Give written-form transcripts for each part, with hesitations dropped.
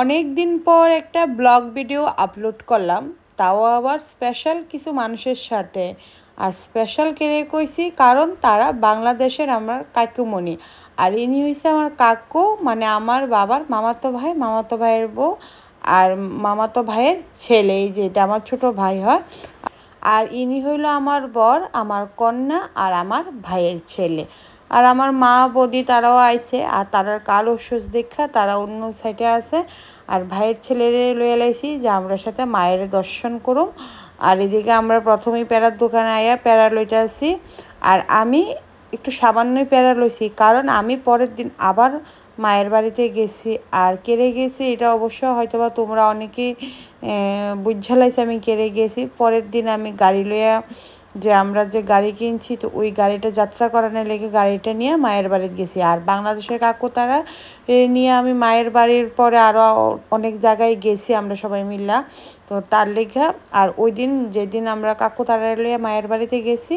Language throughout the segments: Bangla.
অনেক দিন পর একটা ব্লগ ভিডিও আপলোড করলাম, তাও আবার স্পেশাল কিছু মানুষের সাথে। আর স্পেশাল কেড়ে কইছি কারণ তারা বাংলাদেশের আমার কাকুমণি। আর ইনি হয়েছে আমার কাকু, মানে আমার বাবার মামাতো ভাইয়ের বউ আর মামাতো ভাইয়ের ছেলে, এই যে এটা আমার ছোট ভাই হয়। আর ইনি হইল আমার বর, আমার কন্যা আর আমার ভাইয়ের ছেলে। আর আমার মা বৌদি তারাও আইছে, আর তারার কালো সুস দেখা তারা অন্য সাইডে আছে। আর ভাইয়ের ছেলেরে লয়ে লাইছি যে আমরা সাথে মায়ের দর্শন করুম। আর এদিকে আমরা প্রথমেই প্যারার দোকানে আইয়া প্যারা লইতে আসি। আর আমি একটু সামান্যই প্যারা লইছি, কারণ আমি পরের দিন আবার মায়ের বাড়িতে গেছি। আর কেড়ে গেছি এটা অবশ্য হয়তোবা তোমরা অনেকেই বুঝালাইছে আমি কেড়ে গেছি। পরের দিন আমি গাড়ি লইয়া, যে আমরা যে গাড়ি কিনছি, তো ওই গাড়িটা যাত্রা করানোর লেগে গাড়িটা নিয়ে মায়ের বাড়িতে গেছি। আর বাংলাদেশের কাকু তারা নিয়ে আমি মায়ের বাড়ির পরে আরও অনেক জায়গায় গেছি আমরা সবাই মিল্লা, তো তার লেগে। আর ওই দিন যেদিন আমরা কাকু তারা লিয়ে মায়ের বাড়িতে গেছি,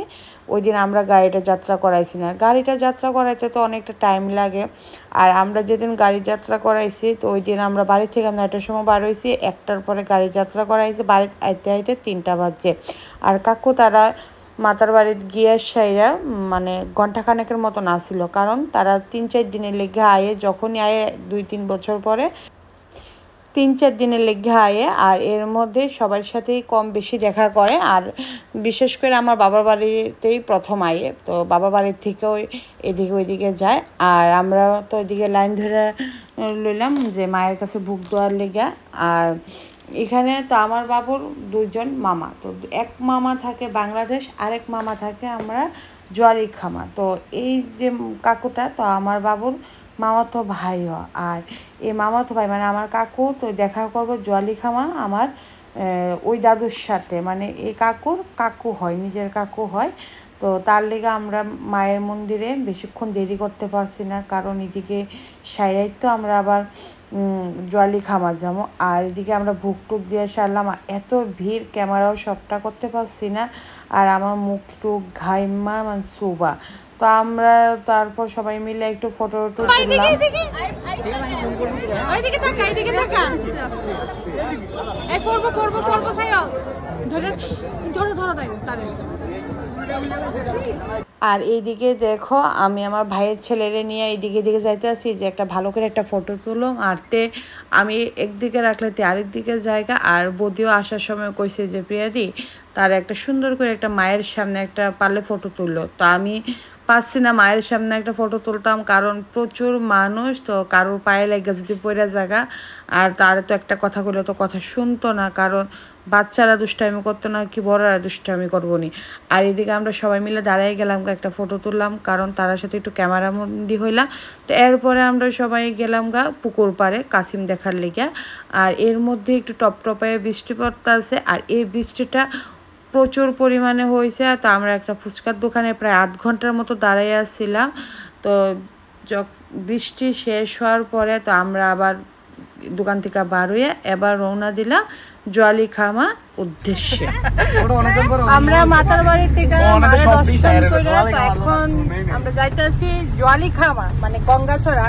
ওই দিন আমরা গাড়িটা যাত্রা করাইছি না। গাড়িটা যাত্রা করাইতে তো অনেকটা টাইম লাগে। আর আমরা যেদিন গাড়ি যাত্রা করাইছি, তো ওই দিন আমরা বাড়ি থেকে 9টার সময় বার হয়েছি, 1টার পরে গাড়ি যাত্রা করাইছি, বাড়িতে আইতে আইতে 3টা বাজছে। আর কাকু তারা মাতার বাড়িতে গিয়ে সাইরা মানে ঘণ্টাখানেকের মতন আসছিল, কারণ তারা 3-4 দিনের লেগে আয়ে, যখনই আয়ে 2-3 বছর পরে 3-4 দিনের লেগে আয়ে। আর এর মধ্যে সবার সাথেই কম বেশি দেখা করে। আর বিশেষ করে আমার বাবার বাড়িতেই প্রথম আয়ে, তো বাবার বাড়ির থেকেও এদিকে ওইদিকে যায়। আর আমরা তো এদিকে লাইন ধরে লইলাম যে মায়ের কাছে ভোগ দেওয়ার লেগে। আর এখানে তো আমার বাবুর 2জন মামা, তো এক মামা থাকে বাংলাদেশ, আরেক মামা থাকে আমরা জোয়ারিখামা। তো এই যে কাকুটা তো আমার বাবুর মামাতো ভাই হয়। আর এই মামাতো ভাই মানে আমার কাকু তো দেখা করবো জোয়ারিখামা আমার ওই দাদুর সাথে, মানে এই কাকুর কাকু হয়, নিজের কাকু হয়। তো তার লেগে আমরা মায়ের মন্দিরে বেশিক্ষণ দেরি করতে পারছি না, কারণ এদিকে সাইরাই তো আমরা আবার জোয়ারিখামা যাবো। আর এদিকে আমরা ভোগ টুক দিয়ে সারলাম। এত ভিড়, ক্যামেরাও সবটা করতে পারছি না। আর আমার মুখ টুক ঘাইমা মানে সুবা। তো আমরা তারপর সবাই মিলে একটু ফটো তুললাম। আর এইদিকে দেখো আমি আমার ভাইয়ের ছেলেরে নিয়ে এইদিকে যাইতে আসি যে একটা ভালো করে একটা ফটো তুললাম। আর আমি একদিকে রাখলে আরেক দিকে জায়গা। আর বদিও আসার সময় কইছে যে প্রিয়াদি তার একটা সুন্দর করে একটা মায়ের সামনে একটা পারলে ফটো তুললো। তো আমি পাচ্ছি না মায়ের সামনে একটা ফটো তুলতাম, কারণ প্রচুর মানুষ, তো কারোর পায়ে লেগে যদি পড়ে জায়গা। আর তার তো একটা কথা বললে তো কথা শুনতো না, কারণ বাচ্চারা দুষ্টামি করতো না কি বড়রা দুষ্টামি করবো নি। আর এদিকে আমরা সবাই মিলে দাঁড়াই গেলাম, একটা ফটো তুললাম, কারণ তার সাথে একটু ক্যামেরা বন্দি হইলাম। তো এরপরে আমরা সবাই গেলাম পুকুর পাড়ে কাসিম দেখার লেগে। আর এর মধ্যে একটু টপটপায়ে বৃষ্টি পড়তে আছে। আর এই বৃষ্টিটা প্রচুর পরিমাণে হয়েছে। তো আমরা একটা ফুচকার দোকানে প্রায় 8 ঘন্টার মতো দাঁড়াই আসছিলাম। তো বৃষ্টি শেষ হওয়ার পরে তো আমরা আবার দোকান থেকে বার হয়ে এবার রওনা দিলাম জোয়ারিখামার উদ্দেশ্যে। আমরা মাতার বাড়ি থেকে মায়ের দর্শন করে এখন আমরা যাইতেছি জোয়ারিখামা মানে গঙ্গাছড়া।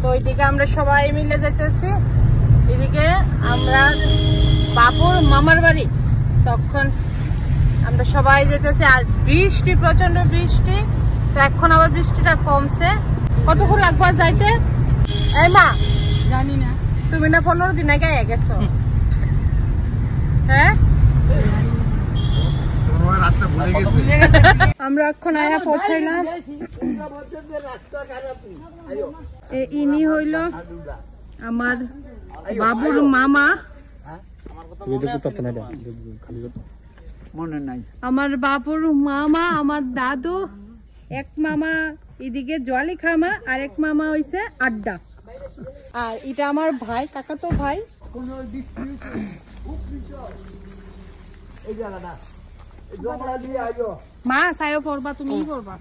তো ওইদিকে আমরা সবাই মিলে যাইতেছি। এদিকে আমরা বাবুর মামার বাড়ি, তখন আমরা সবাই যেতেছি। আর বৃষ্টি, প্রচন্ড বৃষ্টি। তো এখন আবার বৃষ্টিটা কমছে। কতক্ষণ লাগবে যাইতে? এই মা জানি না, তুমি না 15 দিন আগে গেছো? হ্যাঁ, আমরা এখন আয়া পৌঁছাইলাম। ইনি হইল আমার বাবুর মামা, আমার বাবুর মামা, আমার দাদু। এক মামা এদিকে জোয়ারিখামা, আর এক মামা হইছে আড্ডা। আর এটা আমার ভাই, কাকাতো ভাই। মা সায়ো পড়বা, তুমি পড়বা।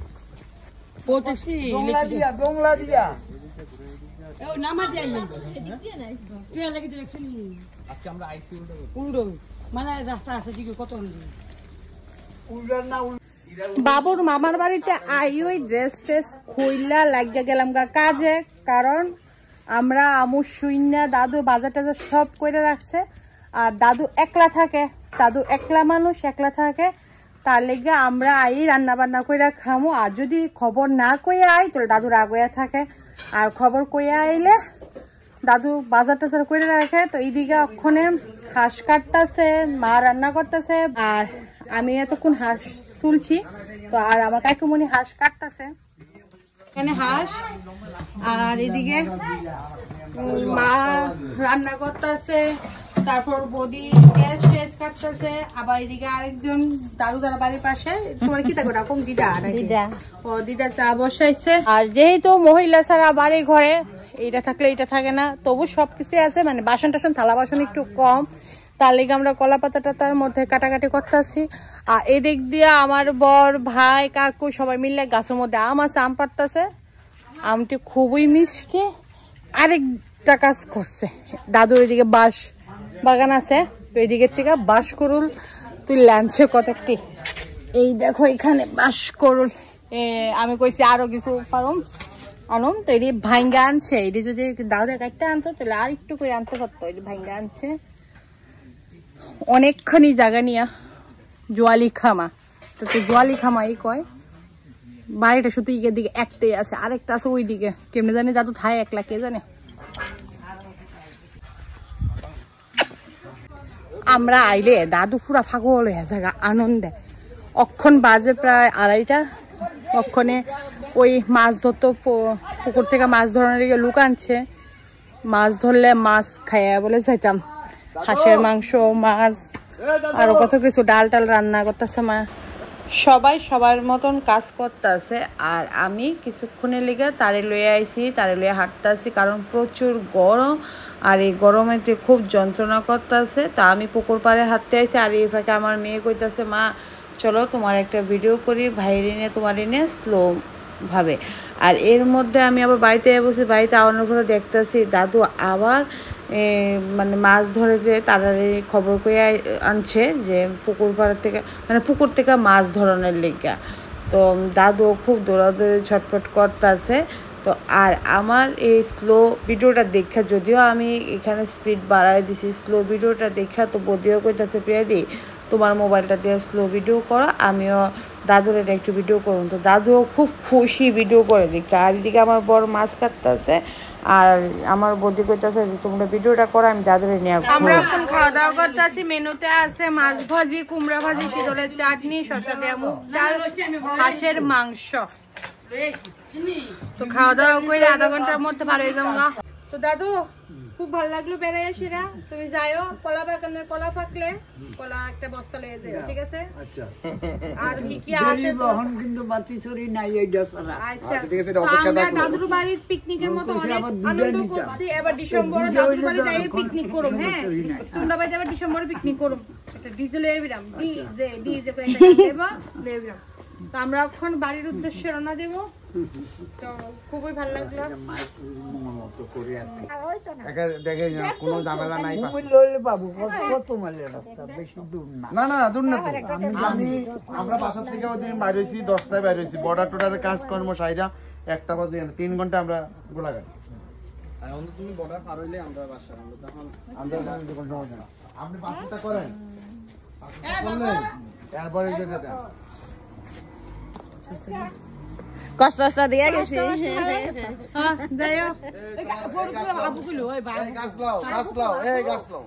বাবুর মামার বাড়িতে আই ওই ড্রেস ট্রেস খুইলা লাগিয়ে গেলাম কাজে, কারণ আমরা আমু শুইনা দাদু বাজার টাজার সব করে রাখছে। আর দাদু একলা থাকে, দাদু একলা মানুষ, একলা থাকে, তার লেগে আমরা আই রান্না বান্না করে খামো। আর যদি খবর না কইয়া আই তাহলে দাদু রাগ হইয়া থাকে, আর খবর কইয়া আইলে দাদু বাজার টাজার করে রাখে। তো এইদিকে ওখানে হাঁস কাটতেছে, মা রান্না করতেছে, আর আমি এতক্ষণ হাঁস তুলছি। তো আর আমার কাকুমণি হাঁস কাটতেছে, এখানে হাঁস। আর এদিকে মা রান্না করতেছে, তারপর বদি পেঁয়াজ টেজ কাটতেছে। আবার এদিকে আরেকজন দাদু দাদা বাড়ির পাশে, তোমার কি থাকো রকম দিদা ও দিদা চা বসাইছে। আর যেহেতু মহিলা ছাড়া বাড়ি ঘরে এইটা থাকলে এটা থাকে না, তবু সবকিছু আছে, মানে বাসন টাসন থালা বাসন একটু কম, তার লেগে আমরা কলা পাতাটা তার মধ্যে কাটাকাটি করতেছি। আর এদিক দিয়ে আমার বর ভাই কাকু সবাই মিলে গাছের মধ্যে আম আছে, আম পাড়তেছে। আমটি খুবই মিষ্টি। আরেকটা কাজ করছে, দাদুর এদিকে বাঁশ বাগান আছে, তো এদিকের থেকে বাঁশ করুল তুই লাঞ্চে কতটি। এই দেখো এখানে বাঁশ করুল, আমি কইছি আরো কিছু পারুম আনুম, তো এটি ভাঙ্গা আনছে। এটি যদি দাদা একটা আনতো তাহলে আর একটু করে আনতে পারতো। এটি ভাঙ্গা আনছে অনেকখানি জায়গা নিয়া, জোয়ালি খামা, তো জোয়ালি খামাই কয়। বাড়িটা শুধু ইকের দিকে একটাই আছে, আরেকটা আছে ওই দিকে, কেমনে জানি দাদু থায় একলা, কে জানে। আমরা আইলে দাদু পুরা পাগল হয়ে জায়গা আনন্দে। অক্ষণ বাজে প্রায় 2:30টা। অক্ষণে ওই মাছ ধরতো, পুকুর থেকে মাছ ধরানোর দিকে লোক আনছে, মাছ ধরলে মাছ খাইয়া বলে যাইতাম। হাঁসের মাংস, মাছ, আরো কত কিছু, ডাল টাল রান্না করতেছে মা। সবাই সবার মতন কাজ করতেছে। আর আমি কিছুক্ষণের লেগে তারে লইয়া আইছি, তারে লইয়া হাঁটতেছি, কারণ প্রচুর গরম। আর এই গরমেতে খুব যন্ত্রণা করতেছে। তা আমি পুকুর পাড়ে হাঁটতে আইছি। আর এই ফাঁকে আমার মেয়ে কইতাছে, মা চলো তোমার একটা ভিডিও করি, ভাইরে নিয়ে তোমার এনে স্লো ভাবে। আর এর মধ্যে আমি আবার বাড়িতে বসে, বাড়িতে আওয়ানোর পরে দেখতেছি দাদু আবার মানে মাছ ধরে, যে তারা খবর করে আনছে যে পুকুর পাড় থেকে, মানে পুকুর থেকে মাছ ধরনের লেগা। তো দাদু খুব দৌড়াদৌড়ি ছটফট করতেছে। তো আর আমার এই স্লো ভিডিওটা দেখা, যদিও আমি এখানে স্পিড বাড়াই দিছি, স্লো ভিডিওটা দেখা তো বদিও কইতাছে প্রিয়া দি তোমার মোবাইলটা দিয়ে স্লো ভিডিও করো, আমিও দাদুর এটা একটু ভিডিও করুন। তো দাদুও খুব খুশি ভিডিও করে দেখতে। আর এদিকে আমার বড় মাছ কাটতেছে, আর আমার বদি কইতাছে যে তোমরা ভিডিওটা করো, আমি দাদুরে নিয়ে। আমরা এখন খাওয়া দাওয়া করতেছি। মেনুতে আছে মাছ ভাজি, কুমড়া ভাজি, শীতলের চাটনি, শসা দেওয়া মুগ ডাল, হাঁসের মাংস। তো খাওয়া দাওয়া করে আধা ঘন্টার মধ্যে ভালো হয়ে যাবো। তো দাদু খুব ভালো লাগলো বেড়াই আসিরা, তুমি যাইও কলা বাগানের কলা পাকলে কলা একটা বস্তা লয়ে যাও, ঠিক আছে? আচ্ছা। আর কি কি আছে বহন কিন্তু বাতি ছড়ি নাই এইটা সারা। আচ্ছা ঠিক আছে, আমরা দাদুর বাড়ির পিকনিকের মতো অনেক আনন্দ করছি। এবার ডিসেম্বরে দাদুর বাড়ি যাই পিকনিক করব। হ্যাঁ তোমরা বাইরে এবার ডিসেম্বরে পিকনিক করব। একটা ডিজে লয়ে আইরাম, ডিজে করে একটা দেব লয়ে আইরাম। তো আমরা এখন বাড়ির উদ্দেশ্যে রওনা দেব। তো খুবই ভালো লাগলো। কোনো ঝামেলা নাই, না না দূর না তো। আমরা বাসার থেকে ওই দিন বাইর হয়েছি 10টায় বাইর হয়েছি, বর্ডার টোডারের কাজ কর্ম সাইরা 1টা বাজে 3 ঘন্টা আমরা গোলাঘাট। তুমি বর্ডার পার হইলে আমরা বাসা, আপনি বাসটা করেন এরপরে কষ্ট দিয়ে গেছি। গাছ লাও, গাছ লাও, এই গাছ লাও।